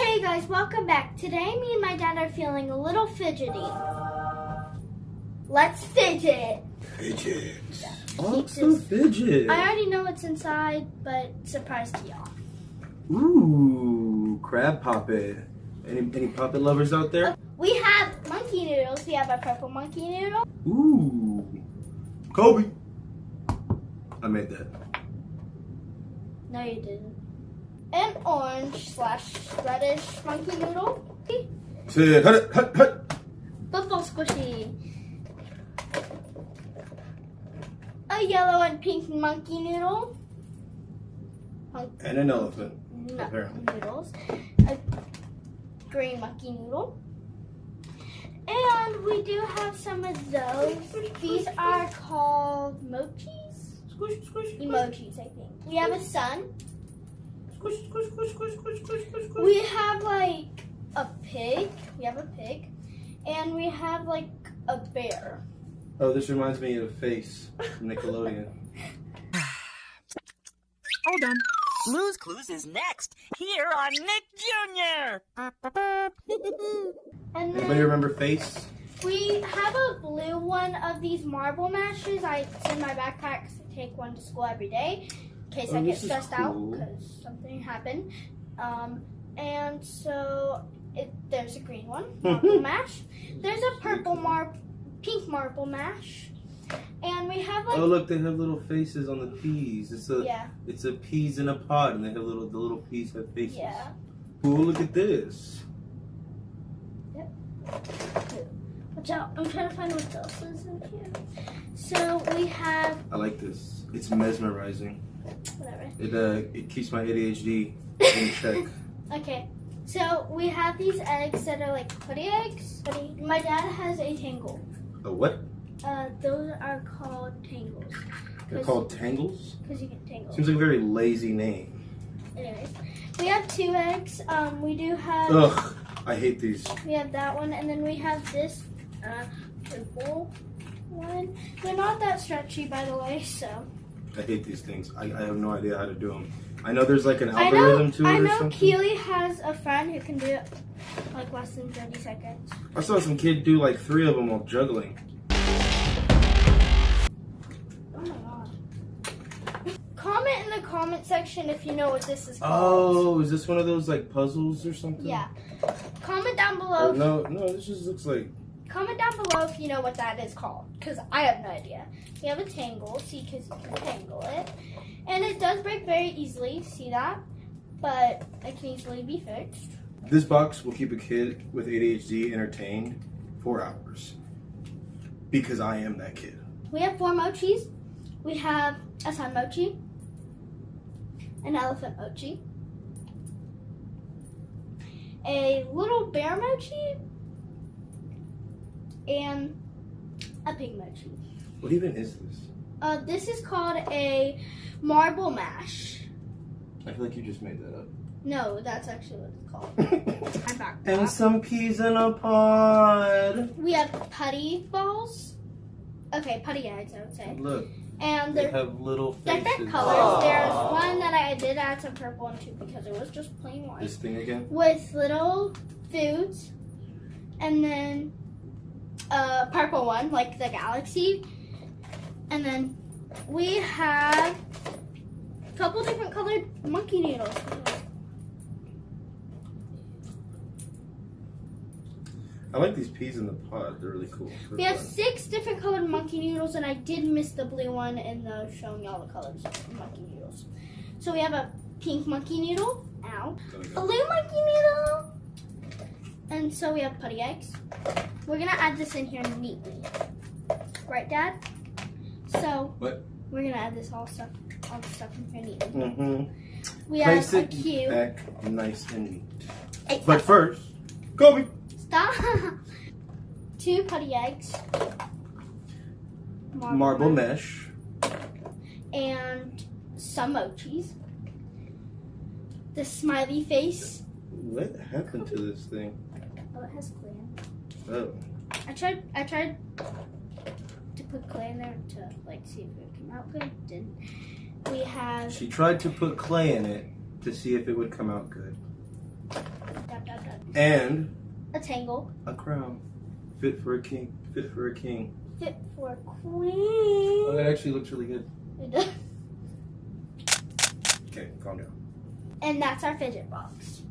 Hey guys, welcome back. Today me and my dad are feeling a little fidgety. Let's fidget. Fidgets. Yeah. Awesome fidget. I already know what's inside, but surprise to y'all. Ooh, crab poppet. Any poppet lovers out there? We have monkey noodles. We have a purple monkey noodle. Ooh, Kobe. I made that. No, you didn't. An orange/reddish monkey noodle. Say hut hut hut. Football squishy. A yellow and pink monkey noodle. And an elephant. Apparently. Noodles. A green monkey noodle. And we do have some of those. These are called mochis. Squish, squish, Emojis, I think. We have a sun. squish, squish, squish, squish, squish, squish, squish. We have like a pig. We have a pig. And we have like a bear. Oh, this reminds me of Face from Nickelodeon. Hold on. Blue's Clues is next, here on Nick Jr. And Anybody then remember Face? we have a blue one of these marble mashes. It's in my backpack because I take one to school every day in case I get this is stressed out cool. because something happened. And so there's a green one, marble mash. There's a purple pink marble mash. And we have like Oh look, they have little faces on the peas. It's a peas in a pod, and they have the little peas have faces. Yeah. Ooh, look at this. Watch out! I'm trying to find what else is in here. So we have I like this. It's mesmerizing. whatever. It keeps my ADHD in check. Okay. So we have these eggs that are like putty eggs. My dad has a tangle. A what? Those are called tangles. They're called tangles? Because you can tangle. Seems like a very lazy name. Anyways, we have 2 eggs. We do have. Ugh, I hate these. We have that one, and then we have this purple one. They're not that stretchy, by the way. So. I hate these things. I have no idea how to do them. I know there's like an algorithm to it I or know something. Keely has a friend who can do it like less than 30 seconds. I saw some kid do like 3 of them while juggling. Oh my god. Comment in the comment section if you know what this is called. Oh, is this one of those like puzzles or something? Yeah. Comment down below. No, this just looks like. Comment down below if you know what that is called, because I have no idea. We have a tangle, see, because you can tangle it. And it does break very easily, see that? But it can easily be fixed. This box will keep a kid with ADHD entertained for hours. Because I am that kid. We have 4 mochis. We have a sun mochi, an elephant mochi, a little bear mochi, and a pig mochi. What even is this? This is called a marble mash. I feel like you just made that up. No, that's actually what it's called. I'm back. And some peas in a pod. We have putty balls. Okay, putty eggs, I would say. Look, And they they're have little faces. different colors. There's one that I did add some purple into because it was just plain white. This thing again? With little foods. And then a purple one, like the galaxy. And then we have a couple different colored monkey noodles. I like these peas in the pod. They're really cool. We have 6 different colored monkey noodles, and I did miss the blue one in the showing y'all the colors of the monkey noodles. So we have a pink monkey noodle, a blue monkey noodle, and so we have putty eggs. We're gonna add this in here neatly, right, Dad? So what? We're gonna add all the stuff in here neatly. Mm-hmm. We Place have a it cube. back nice and neat. Hey, But first, Kobe. Stop. 2 putty eggs. Marble mesh. And some mochis. The smiley face. What happened to this thing? Oh, it has clay in it. Oh. I tried to put clay in there to like see if it would come out good. Didn't. We have. She tried to put clay in it to see if it would come out good. Gotta And a tangle. a crown. Fit for a king. Fit for a king. Fit for a queen. Oh, that actually looks really good. It does. Okay, calm down. And that's our fidget box.